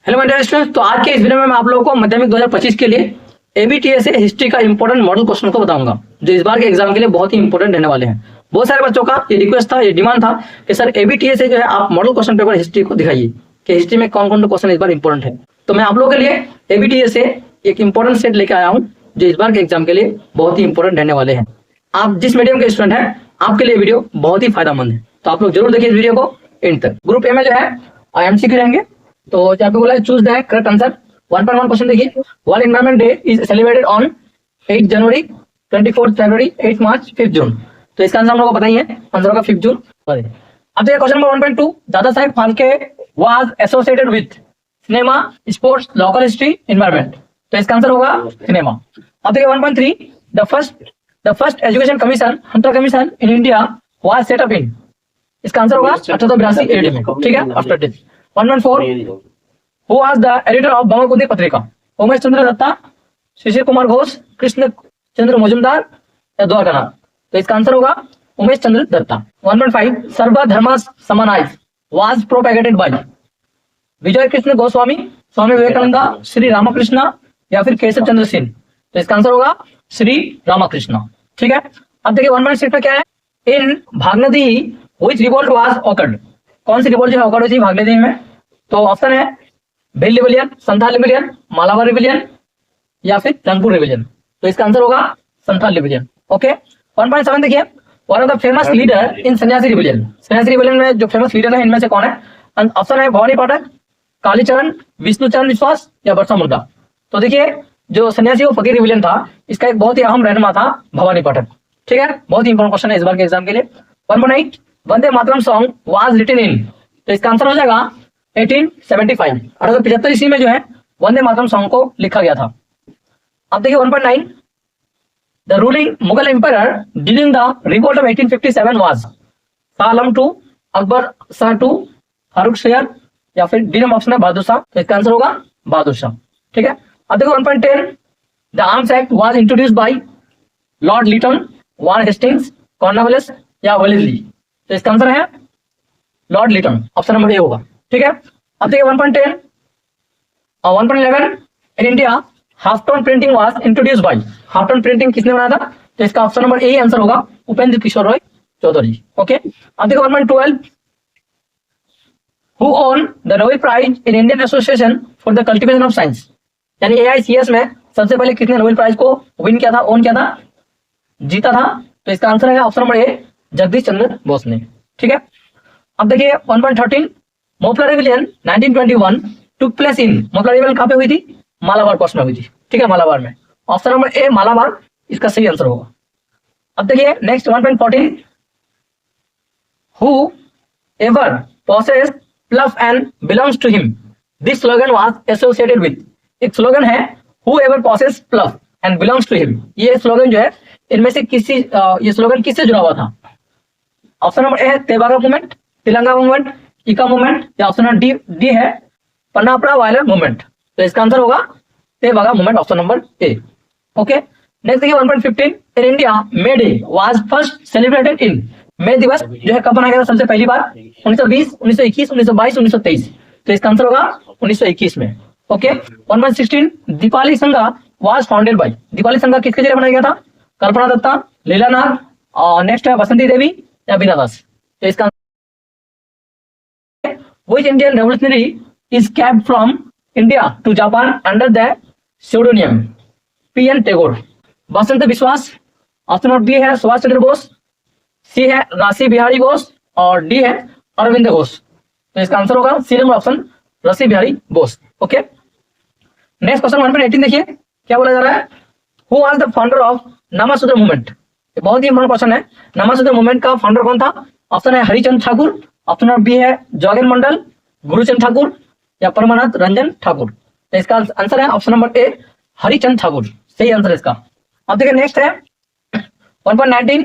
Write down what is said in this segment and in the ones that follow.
Hello my dear students, तो आज के इस वीडियो में मैं आप लोगों को माध्यमिक 2025 के लिए एबीटीएस से हिस्ट्री का इंपॉर्टेंट मॉडल क्वेश्चन को बताऊंगा, जो इस बार के एग्जाम के लिए बहुत ही इंपॉर्टेंट रहने वाले हैं। बहुत सारे बच्चों का ये रिक्वेस्ट था, ये डिमांड था कि सर एबीटीएस से जो है आप मॉडल क्वेश्चन पेपर हिस्ट्री को दिखाइए कि हिस्ट्री में कौन कौन से क्वेश्चन इस बार इंपॉर्टेंट है। तो मैं आप लोगों के लिए एबीटीएस से एक इंपॉर्टेंट सेट लेकर आया हूँ, जो इस बार के एग्जाम के लिए बहुत ही इंपॉर्टेंट रहने वाले हैं। आप जिस मीडियम के स्टूडेंट हैं, आपके लिए वीडियो बहुत ही फायदेमंद है, तो आप लोग जरूर देखिए इस वीडियो को एंड तक। ग्रुप ए में जो है एमसीक्यू रहेंगे, तो जहाँ पे बोला है choose the correct answer. 1.1 question देखिए, world environment day is celebrated on 8 January, 24 February, 8 March, 5 June. तो इसका आंसर हम लोग को पता ही है, आंसर होगा 5 जून। अब देखिए question number 1.2, Dada Saheb Phalke was associated with cinema, sports, local history, environment. तो इसका आंसर होगा सिनेमा। अब देखिए 1.3, the first education commission, Hunter commission in India was set up in. इसका आंसर होगा 1882 एडी में, ठीक है, after death. 1.4, who was the editor of बंगकुंदी पत्रिका? उमेश चंद्र दत्ता, शिशिर कुमार घोष, कृष्ण चंद्र मजुमदार या द्वारकानाथ। तो इसका आंसर होगा उमेश चंद्र दत्ता। 1.5, सर्वधर्म समानाय was propagated bye Vijay Krishna Goswami, Swami Vivekananda, Shri Ramakrishna या फिर केशव चंद्र सेन। तो इसका आंसर होगा श्री रामकृष्ण, ठीक है। अब देखिए 1.6 में क्या है, इन Bhagnadi which revolt was awkward? कौन सी रिवोल्ट जो है ऑकर्ड हुई थी भागनदी में? तो ऑप्शन है भेल rebellion, Santhal rebellion, Malabar rebellion या फिर रंगपुर रिविलियन। तो इसका आंसर होगा संथाल रिविलियन, ओके। 1.7 देखिए, one of the famous leader in सन्यासी रिविलियन। सन्यासी रिविलियन में जो फेमस लीडर है इनमें से कौन है? ऑप्शन है भवानी पाठक, कालीचरण, विष्णुचरण विश्वास या बरसा मुंडा। तो देखिए जो सन्यासी और फकीर रिविलियन था, इसका एक बहुत ही अहम रहनुमा था भवानी पाठक, ठीक है। बहुत ही इंपॉर्टेंट क्वेश्चन है इस बार के एग्जाम के लिए। 1.8, Vande Mataram song was written in. तो इसका आंसर हो जाएगा 1875, 1875 ईस्वी में जो है वंदे मातरम सॉन्ग को लिखा गया था। अब देखिए 1.9, the ruling Mughal empire during the revolt of 1857 was Shah Alam two, Akbar Shah two, Farooq Sher या फिर डी नंबर ऑप्शन है बहादुर शाह। तो इसका आंसर होगा बहादुर शाह, ठीक है। अब देखो 1.10, the arms act was introduced by Lord Lytton, Warren Hastings, Cornwallis या वेलेस्ली। तो इसका आंसर है Lord Lytton, option number A होगा, ठीक है। अब देखिए 1.10 और 1.11, in India half tone printing was introduced by. Half tone printing किसने बनाया था? तो इसका ऑप्शन नंबर ए आंसर होगा उपेंद्र किशोर रॉय चौधरी, ओके। अब देखो 1.12, who own the Nobel prize in Indian association for the cultivation of science. यानी एआईसीएस में सबसे पहले किसने नोबेल प्राइज को विन किया था, ओन किया था, जीता था? तो इसका आंसर है ऑप्शन नंबर ए जगदीश चंद्र बोस ने, ठीक है। अब देखिए 1.13, Moplah rebellion 1921 took place in. Moplah rebellion कहां पे हुई थी? मालाबार कोस्ट में हुई थी, ठीक है, मालाबार में। ऑप्शन नंबर ए मालाबार इसका सही आंसर होगा। अब देखिए next 1.14, who ever possess plough and belongs to him, this slogan was associated with. एक स्लोगन है who ever possess plough and belongs to him. ये स्लोगन जो है इनमें से किसी ये स्लोगन किससे जुड़ा हुआ था? ऑप्शन नंबर ए है तेबागा मूवमेंट, तिलंगा मूवमेंट, इका मूवमेंट या ऑप्शन नंबर डी है पन्नापड़ा वायलर मूवमेंट। तो इसका आंसर होगा Tebhaga movement, option number A, okay. Next देखिए 1.15, in India May Day was first celebrated in. May दिवस जो है कब मनाया गया था सबसे पहली बार? 1920, 1921, 1922, 1923। तो इसका आंसर होगा 1921 में, ओके। 1.16, दीपाली संघा वाज फाउंडेड बाय। दीपाली संघा किसके जरिए बनाया गया था? कल्पना दत्ता, लीला नाग और नेक्स्ट है बसंती देवी या बीना दास। तो इसका which Indian revolutionary is escaped from India to Japan under the pseudonym P N Tagore? Basant Biswas, option number B है सुभाष चंद्र बोस, सी है राशि बिहारी बोस और डी है अरविंद घोष। तो इसका आंसर होगा सी number option Rash Behari Bose, okay. Next question 1.18 देखिए क्या बोला जा रहा है, who was the founder of Namasudra movement? बहुत ही इंपॉर्टेंट क्वेश्चन है। नामासूत्र मूवमेंट का फाउंडर कौन था? ऑप्शन है Harichand Thakur, option number B है जोगेन मंडल, गुरुचंद ठाकुर या परमानंद रंजन ठाकुर। तो इसका आंसर है option number A Harichand Thakur, सही आंसर इसका। अब देखिए नेक्स्ट है 1.19,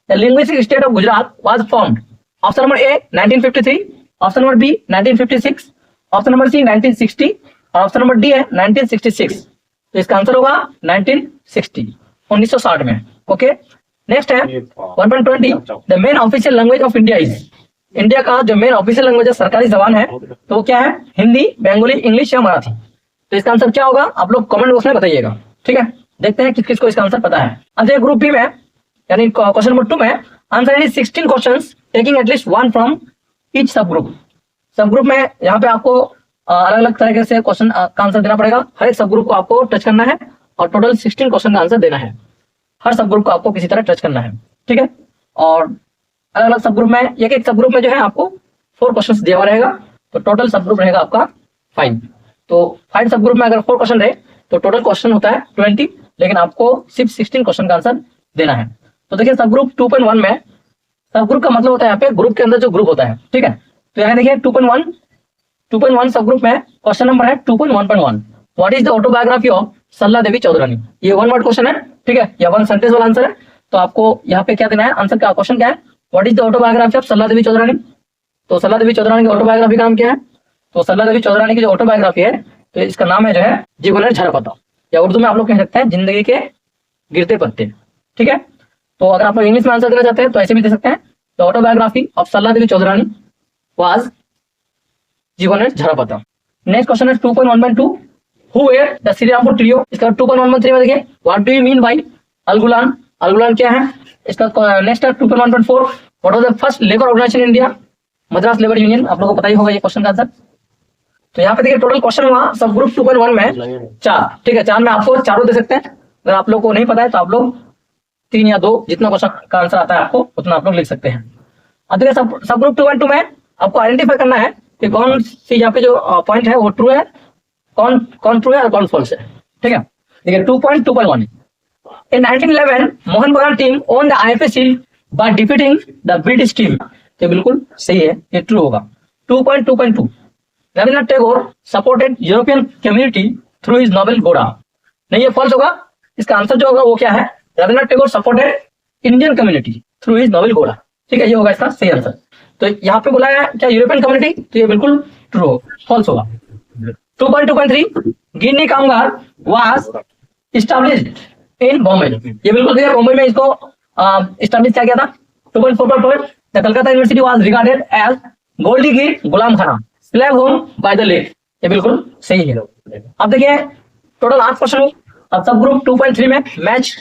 the linguistic state of Gujarat was formed. Option number A 1953, option number B 1956, option number C 1960 और ऑप्शन नंबर डी है 1966। तो इसका आंसर होगा 1960, 1960 में, ओके। नेक्स्ट है 1.20, the main official language of India is. India का जो मेन ऑफिशियल लैंग्वेज है, सरकारी जबान है, तो वो क्या है? हिंदी, बंगाली, इंग्लिश या मराठी। तो इसका आंसर क्या होगा? आप लोग कमेंट बॉक्स में बताइएगा। ठीक है, देखते हैं किस किस को इसका आंसर पता है। अच्छा, ग्रुप बी में यानी क्वेश्चन नंबर 2 में आंसर है 16 questions taking at least one from each सब ग्रुप। सब ग्रुप में यहाँ पे आपको अलग अलग तरीके से क्वेश्चन का आंसर देना पड़ेगा। हर एक सब ग्रुप को आपको टच करना है और टोटल 16 क्वेश्चन का आंसर देना है। हर सब ग्रुप को आपको किसी तरह टच करना है। ठीक है, और अलग अलग सब ग्रुप में एक सब ग्रुप में जो है आपको 4 क्वेश्चन दिया हुआ रहेगा, तो टोटल सब ग्रुप रहेगा आपका 5। तो 5 सब ग्रुप में अगर 4 क्वेश्चन रहे तो टोटल क्वेश्चन होता है 20, लेकिन आपको सिर्फ 16 क्वेश्चन का आंसर देना है। तो देखिए सब ग्रुप 2.1 में, सब ग्रुप का मतलब होता है यहाँ पे ग्रुप के अंदर जो ग्रुप होता है। ठीक है, तो यहाँ देखिए 2.1 सब ग्रुप में क्वेश्चन नंबर है 2.1.1, what is the autobiography of Sarala Devi Chaudhurani. ये 1 वर्ड क्वेश्चन है। ठीक है, या 1 सेंटेंस वाला आंसर है। तो आपको यहाँ पे क्या देना है? आंसर का क्वेश्चन क्या है? What is the autobiography of Sarala Devi Chaudhurani. तो सरला देवी चौधरानी की ऑटोबायोग्राफी का नाम क्या है? तो सरला देवी चौधरानी की जो ऑटोबायोग्राफी है, तो इसका नाम है जो है जीवनेर झरपता, या उर्दू में आप लोग कह सकते हैं जिंदगी के गिरते पत्ते। ठीक है, तो अगर आप लोग इंग्लिश में आंसर देना चाहते हैं तो ऐसे भी दे सकते हैं, the autobiography of Sarala Devi Chaudhurani was Jibaner Jharapata. Next question है 2.1.2, who were the Serampore trio. इसका 2.1.3 में देखिए, what do you mean by Ulgulan. Ulgulan क्या है? इसका नेक्स्ट है 2.1.4, what was the first labour organisation in India. Madras labour union, आप लोगों को पता ही होगा ये क्वेश्चन का आंसर। तो यहाँ पे देखिए टोटल क्वेश्चन हुआ सब ग्रुप 2.1 में 4। ठीक है, 4 में आपको चारों दे सकते हैं। अगर आप लोग को नहीं पता है तो आप लोग 3 या 2 जितना क्वेश्चन का आंसर आता है आपको उतना आप लोग लिख सकते हैं। अब देखिए सब ग्रुप 2.2 में आपको आइडेंटिफाई करना है कि कौन सी यहाँ पे जो पॉइंट है वो ट्रू है, कौन ट्रू है और कौन फॉल्स है। ठीक है, देखिए 2.2.1, in 1911 मोहन बगान team own the IFA shield by defeating the British team. तो बिल्कुल सही है, ये ट्रू होगा। 2.2.2, Rabindranath Tagore supported European community through his Nobel घोड़ा। नहीं, ये फॉल्स होगा। इसका आंसर जो होगा वो क्या है? Rabindranath Tagore supported Indian community through his Nobel घोड़ा। ठीक है, ये होगा इसका सही आंसर। तो यहाँ पे बोला है क्या यूरोपियन कम्युनिटी, तो ये बिल्कुल ट्रू, फॉल्स होगा। 2.2.3, गिरनी कामगार वाज एस्टैब्लिश्ड इन बॉम्बे। ये बिल्कुल सही है, बॉम्बे में इसको एस्टैब्लिश किया गया था। 2.4.4, the Calcutta university was regarded as गोल्डी गिर गुलाम खाना slave home by the lake. ये बिल्कुल सही है। अब देखिए टोटल 8 क्वेश्चन हुए। अब सब ग्रुप 2.3 में मैच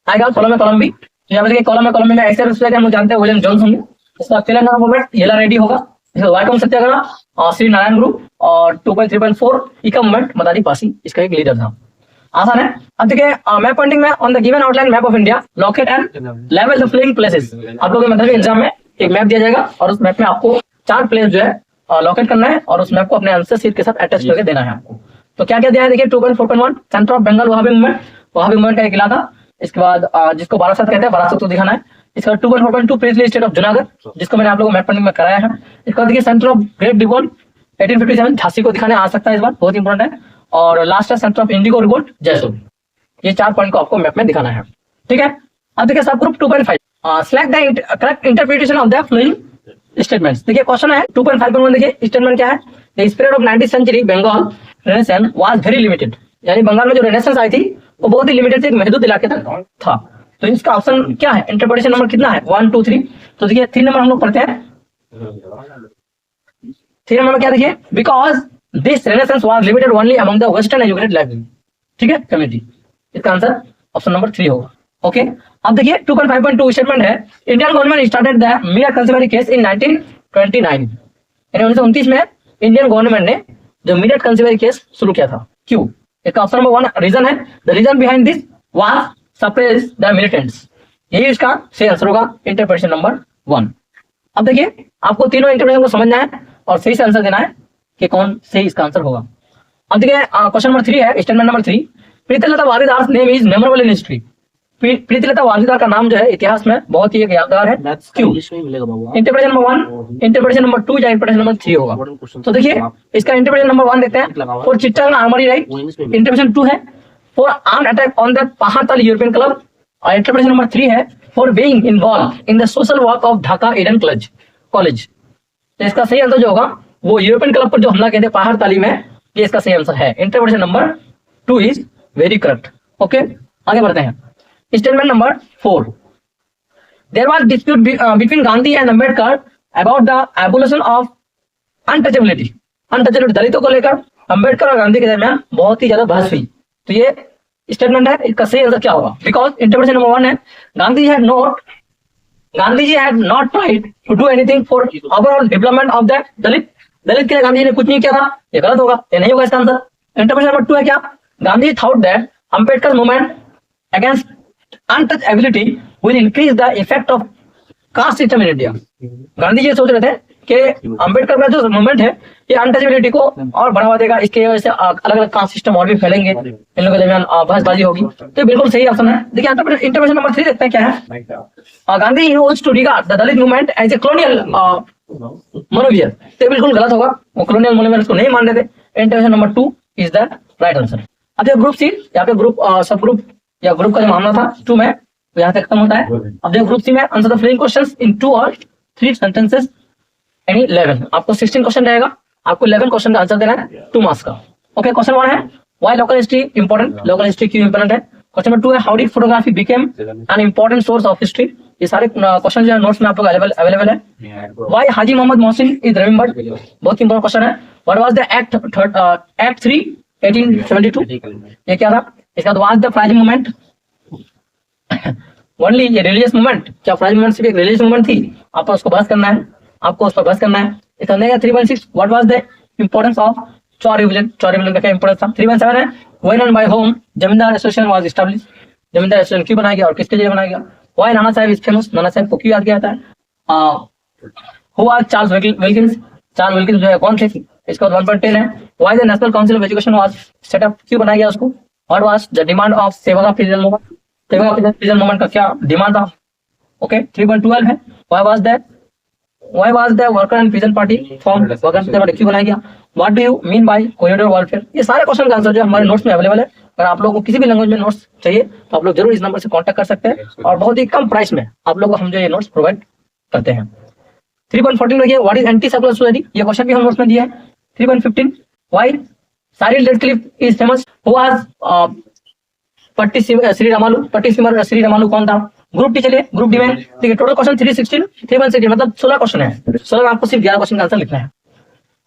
आएगा कॉलम में कॉलम भी। तो यहाँ पे देखिए कॉलम में ऐसे हम लोग जानते हैं विलियम जॉन्स होंगे। इसका तेलंगाना मूवमेंट येला रेड्डी होगा। इसका वाइकम सत्याग्रह और श्री नारायण ग्रुप। और 2.3.4 इका मूवमेंट मदारी पासी इसका एक लीडर था। आसान है। अब देखिए मैप पॉइंटिंग में on the given outline map of India locate and level the flowing places. आप लोगों के मैथमेटिक्स एग्जाम में एक मैप दिया जाएगा और उस मैप में आपको 4 प्लेस जो है लोकेट करना है और उस मैप को अपने आंसर शीट के साथ अटैच करके देना है आपको। तो क्या क्या दिया है देखिए 2.4.1, centre of Bengal Wahabi movement का एक इलाका। इसके बाद जिसको बारासत कहते हैं, बारासत को दिखाना है। इसका 2.4.2 प्रिंसली स्टेट ऑफ जूनागढ़, जिसको मैंने आप लोगों को मैप पॉइंटिंग में कराया है। इसका देखिए centre of great revolt 1857 Jhansi को दिखाने आ सकता है, इस बार बहुत इंपॉर्टेंट है। और लास्ट है सेंटर ऑफ इंडिगो रिवोल्ट जयसोल। ये 4 पॉइंट को आपको मैप में दिखाना है। ठीक है, अब देखिए सब group 2.5, select the correct interpretation of the following statements. देखिए क्वेश्चन है 2.5.1, देखिए स्टेटमेंट क्या है? The spirit of 19th century Bengal renaissance was very limited. यानी बंगाल में जो रेनेसेंस आई थी वो बहुत ही लिमिटेड थी, एक महदूद इलाके तक था। तो इसका ऑप्शन क्या है? इंटरप्रिटेशन नंबर कितना है? 1 2 3। तो देखिए 3 नंबर हम लोग पढ़ते हैं। 3 नंबर में क्या देखिए? Because this renaissance was limited only among the western educated library. ठीक है, कम्युनिटी। इसका आंसर ऑप्शन नंबर 3 होगा। ओके, अब देखिए 2.5.2 स्टेटमेंट है Indian government started the मियर consumer case in 1929। यानी 1929 में इंडियन गवर्नमेंट ने जो मियर कंज्यूमर केस शुरू किया था। क्यों? इसका ऑप्शन नंबर 1 रीजन है, the reason behind this was suppress the militants. यही इसका सही आंसर होगा, इंटरप्रिटेशन नंबर 1। अब देखिए आपको तीनों इंटरप्रिटेशन को समझना है और सही से आंसर देना है कि कौन सही इसका आंसर होगा। अब देखिए क्वेश्चन नंबर 3 है, statement number 3, Pritilata Waddedar name is memorable in history. Pritilata Waddedar का नाम जो है इतिहास में बहुत ही एक यादगार है। क्यों? इंटरप्रिटेशन नंबर 1, इंटरप्रिटेशन नंबर 2 या इंटरप्रिटेशन नंबर 3 होगा। तो देखिए इसका इंटरप्रिटेशन नंबर 1 देखते हैं। For Chittagong armoury right, interpretation 2 है for armed attack on the Pahartali European club. और इंटरप्रिटेशन नंबर 3 है for being involve in the social work of Dhaka Eden college. तो इसका सही आंसर जो होगा वो यूरोपियन क्लब पर जो हमला कहते हैं पहाड़ताली में, ये इसका सही आंसर है। Interpretation number 2 is very correct. Okay, आगे बढ़ते हैं। Statement number 4, there was dispute between Gandhi and Ambedkar about the abolition of untouchability. Untouchability दलितों को लेकर अंबेडकर और गांधी के दरमियान बहुत ही ज्यादा बहस हुई। तो ये स्टेटमेंट है, इसका सही आंसर क्या होगा? बिकॉज इंटरप्रिटेशन नंबर 1 है, Gandhi ji had not tried to do anything for overall development of the Dalit. Dalit के लिए गांधी जी ने कुछ नहीं किया था, ये गलत होगा, ये नहीं होगा इसका आंसर। इंटरप्रिटेशन नंबर 2 है क्या? Gandhi thought that Ambedkar movement against untouchability will increase the effect of caste system in India. Gandhi ji सोच रहे थे कि अंबेडकर का जो मूवमेंट है ये अनटचेबिलिटी को और बढ़ावा देगा, इसके वजह से अलग अलग कास्ट सिस्टम और भी फैलेंगे, इन लोगों के दरमियान बहसबाजी होगी। तो बिल्कुल सही ऑप्शन है। देखिए इंटरप्रिटेशन नंबर 3 देखते हैं क्या है। Gandhi used to regard the Dalit movement as a colonial manoeuvre. तो बिल्कुल गलत होगा, वो कॉलोनियल मोनोवियर को नहीं मान रहे थे। Interpretation number 2 is the right answer. अब देखो ग्रुप सी, यहाँ पे ग्रुप सब ग्रुप या ग्रुप का जो मामला था 2 में, तो यहाँ तक खत्म होता है। अब देखो ग्रुप सी में answer the following questions in 2 और 3 सेंटेंसेस एनी 11। आपको 16 क्वेश्चन रहेगा, आपको 11 क्वेश्चन का आंसर देना है 2 मार्क्स का। ओके, क्वेश्चन 1 है why local history important. Local history क्यों इंपॉर्टेंट है? क्वेश्चन नंबर 2 है how did photography became an important source of history. ये सारे क्वेश्चन जो है नोट्स में आप लोग अवेलेबल है। Why Haji Mohammad Mohsin is remembered, बहुत इंपॉर्टेंट क्वेश्चन है। व्हाट वाज द एक्ट 3 1872, ये क्या था? इसका was the Faraizi movement only ये रिलीजियस मूवमेंट, क्या फ्राइज मूवमेंट सिर्फ एक रिलीजियस मूवमेंट थी? आपको उसको बहस करना है, आपको उस पर बहस करना है। इसका 316 what was the importance of चौर रिविजन। चौर रिविजन का क्या इंपॉर्टेंस था? 317 है व्हेन एंड बाय होम जमींदार एसोसिएशन वाज एस्टैब्लिश्ड। जमींदार एसोसिएशन क्यों बनाया गया और किसके लिए बनाया गया? व्हाई नाना साहब इज फेमस, नाना साहब को क्यों याद किया जाता है? Who was Charles Wilkins, Charles Wilkins जो है कौन थे? इसका 1.10 है why the national council of education was set up, क्यों बनाया गया उसको? What was the demand of सेवा का फ्रीडम मूवमेंट, सेवा का फ्रीडम मूवमेंट का क्या डिमांड था? ओके, 3.12 है why was the worker and peasant party form, worker peasant party क्यों बनाया गया? What do you mean bye corridor warfare. ये सारे क्वेश्चन का आंसर जो हमारे नोट्स में अवेलेबल है। अगर आप लोगों को किसी भी लैंग्वेज में नोट्स चाहिए तो आप लोग जरूर इस नंबर से कांटेक्ट कर सकते हैं और बहुत ही कम प्राइस में आप लोगों को हम जो ये नोट्स प्रोवाइड करते हैं। 3.14 देखिए what is anti circular society, ये क्वेश्चन भी हम नोट्स में दिया है। 3.15 why Cyril Radcliffe is famous, who was Potti Sriramulu कौन था? ग्रुप डी चलिए ग्रुप डी में देखिए टोटल क्वेश्चन 316 316 मतलब 16 क्वेश्चन है। 16 में आपको सिर्फ 11 क्वेश्चन का आंसर लिखना है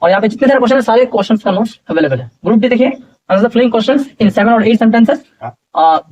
और यहाँ पे जितने सारे क्वेश्चन है सारे क्वेश्चन का नोट्स अवेलेबल है। ग्रुप डी देखिए answer the following questions in 7 और 8 sentences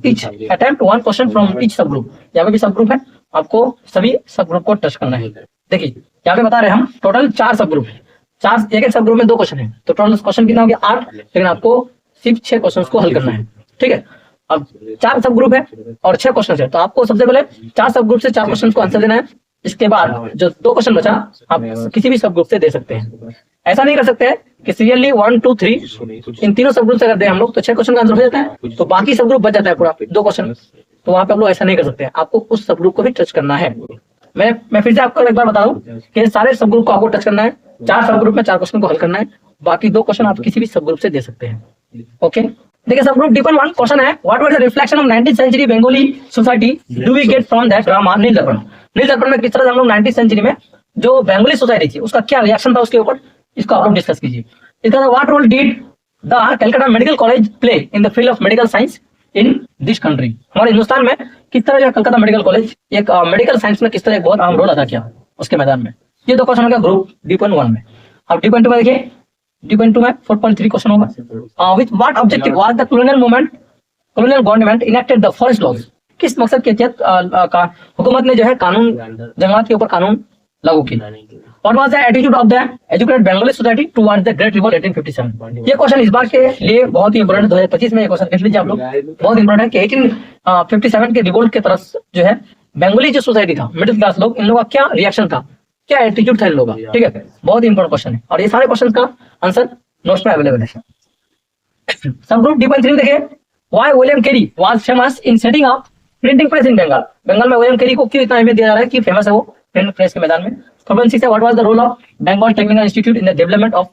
each attempt 1 question from each सब ग्रुप। यहाँ पे भी सब ग्रुप है, आपको सभी सब ग्रुप को टच करना है। देखिए यहाँ पे बता रहे हैं हम टोटल 4 सब ग्रुप है, 4 एक सब ग्रुप में 2 क्वेश्चन है, तो टोटल क्वेश्चन कितना हो गया 8, लेकिन आपको सिर्फ 6 क्वेश्चन को हल करना है। ठीक है, अब 4 सब ग्रुप है और 6 क्वेश्चन है, तो आपको सबसे पहले 4 सब ग्रुप से 4 क्वेश्चन को आंसर देना है। इसके बाद जो 2 क्वेश्चन बचा आप किसी भी सब ग्रुप से दे सकते हैं। ऐसा नहीं कर सकते हैं कि सीरियसली 1 2 3 इन तीनों सब ग्रुप से कर दे हम लोग तो 6 क्वेश्चन का आंसर हो जाता है, तो बाकी सब ग्रुप बच जाता है पूरा 2 क्वेश्चन, तो वहां पे आप लोग ऐसा नहीं कर सकते हैं, आपको उस सब ग्रुप को भी टच करना है। मैं फिर से आपको एक बार बता दूं कि सारे सब ग्रुप को आपको टच करना है, 4 सब ग्रुप में 4 क्वेश्चन को हल करना है, बाकी 2 क्वेश्चन आप किसी भी सब ग्रुप से दे सकते हैं। ओके, देखिए सब ग्रुप D1 क्वेश्चन है what was the reflection of 19th century Bengali society do we get from that drama Nil Darpan. Nil दर्पण में किस तरह से हम लोग 19th सेंचुरी में जो बंगाली सोसाइटी थी उसका क्या रिएक्शन था उसके ऊपर, इसको आप लोग डिस्कस कीजिए। इसका what role did the Calcutta medical college play in the field of medical science in this country. हमारे हिंदुस्तान में किस तरह जो कलकत्ता मेडिकल कॉलेज एक मेडिकल साइंस में किस तरह एक बहुत अहम रोल अदा किया उसके मैदान में। ये 2 क्वेश्चन हो गया ग्रुप D1 में। अब D2 में देखिए D2 में 4.3 क्वेश्चन होगा with what objective was the colonial government enacted the forest laws. किस मकसद के तहत हुकूमत ने जो है कानून जंगलात के ऊपर कानून लागू की। What was the attitude of the educated Bengali society towards the great revolt 1857। ये क्वेश्चन इस बार के लिए बहुत ही इंपॉर्टेंट 2025 में ये क्वेश्चन देख लीजिए आप लोग, बहुत इंपॉर्टेंट है कि 1857 के रिवॉल्ट के तरफ जो है बंगाली जो सोसाइटी था मिडिल क्लास लोग, इन लोगों का क्या रिएक्शन था, क्या एटीट्यूड था इन लोगों का। ठीक है, बहुत इंपॉर्टेंट क्वेश्चन है और ये सारे क्वेश्चन का आंसर नोट्स में अवेलेबल है। सब ग्रुप D1 देखिए why William Carey was famous in setting up printing press in Bengal. Bengal में विलियम कैरी को क्यों इतना अहमियत दिया जा रहा है कि फेमस है वो प्रिंटिंग प्रेस के मैदान में। 4.6 है what was the role of Bengal technical institute in the development of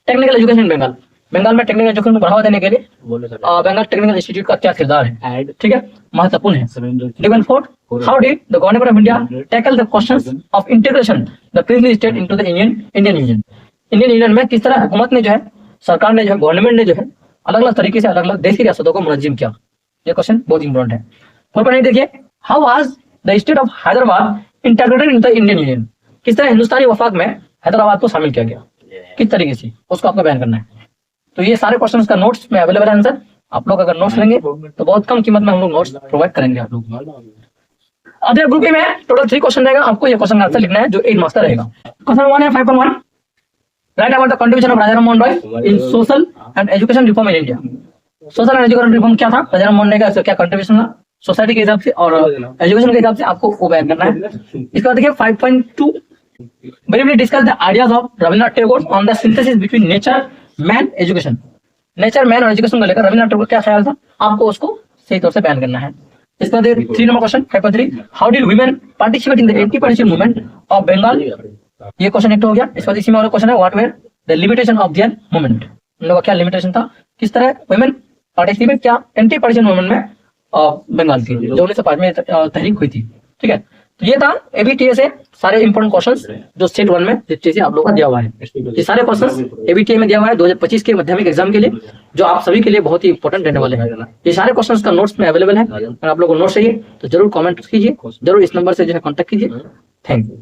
technical education in Bengal. Bengal में टेक्निकल एजुकेशन को बढ़ावा देने के लिए बंगाल टेक्निकल इंस्टीट्यूट का क्या किरदार है। ठीक है, महत्वपूर्ण है। D1 how did the government of India tackle the questions of integration the princely state into the Indian union में किस तरह हुकूमत ने जो है सरकार ने जो है गवर्नमेंट ने जो है अलग अलग तरीके से अलग अलग देशी रियासतों को मुनज्जिम किया। ये क्वेश्चन बहुत इंपॉर्टेंट है। 4.8 देखिए how was the state of Hyderabad integrated in the Indian union. किस तरह हिंदुस्तानी वफाक में हैदराबाद को शामिल किया गया, किस तरीके से, उसको आपको बयान करना है। तो ये सारे क्वेश्चन का नोट्स में अवेलेबल है आंसर। आप लोग अगर नोट्स लेंगे तो बहुत कम कीमत में हम लोग नोट्स प्रोवाइड करेंगे आप लोग। अदर ग्रुप में टोटल 3 क्वेश्चन रहेगा, आपको ये क्वेश्चन का आंसर लिखना है जो 8 मार्क्स का रहेगा। क्वेश्चन 1 है 5.1, right about the contribution of Raja Ram Mohan Roy in social and education reform in India. Social and education reform क्या था, राजा राम मोहन रॉय का क्या कंट्रीब्यूशन था सोसाइटी के हिसाब से और एजुकेशन के हिसाब से, आपको वो बयान करना है। इसके बाद देखिए 5.2, briefly discuss the ideas of Rabindranath Tagore on the synthesis between nature, man, education। Nature, man और एजुकेशन को लेकर रविन्द्रनाथ टैगोर क्या ख्याल था, आपको उसको सही तौर से बयान करना है। इसके बाद 3 number question 5.3, how did women participate in the anti partition movement of Bengal. ये क्वेश्चन एक तो हो गया। इसके बाद इसी में और क्वेश्चन है what were the limitation of their movement, उन लोगों का क्या लिमिटेशन था, किस तरह वुमेन पार्टिसिपेट क्या एंटी पार्टीशन मूवमेंट में बंगाल की जो 1905 में तहरीक हुई थी। ठीक है, तो ये था एबीटीए से सारे इंपॉर्टेंट क्वेश्चंस जो सेट 1 में जिस आप लोग का दिया हुआ है। ये सारे क्वेश्चंस एबीटीए में दिया हुआ है 2025 के माध्यमिक एग्जाम के लिए, जो आप सभी के लिए बहुत ही इंपॉर्टेंट रहने वाले हैं। ये सारे क्वेश्चंस का नोट्स में अवेलेबल है, अगर आप लोगों को नोट्स चाहिए तो जरूर कमेंट कीजिए, जरूर इस नंबर से जो है कॉन्टेक्ट कीजिए। Thank you.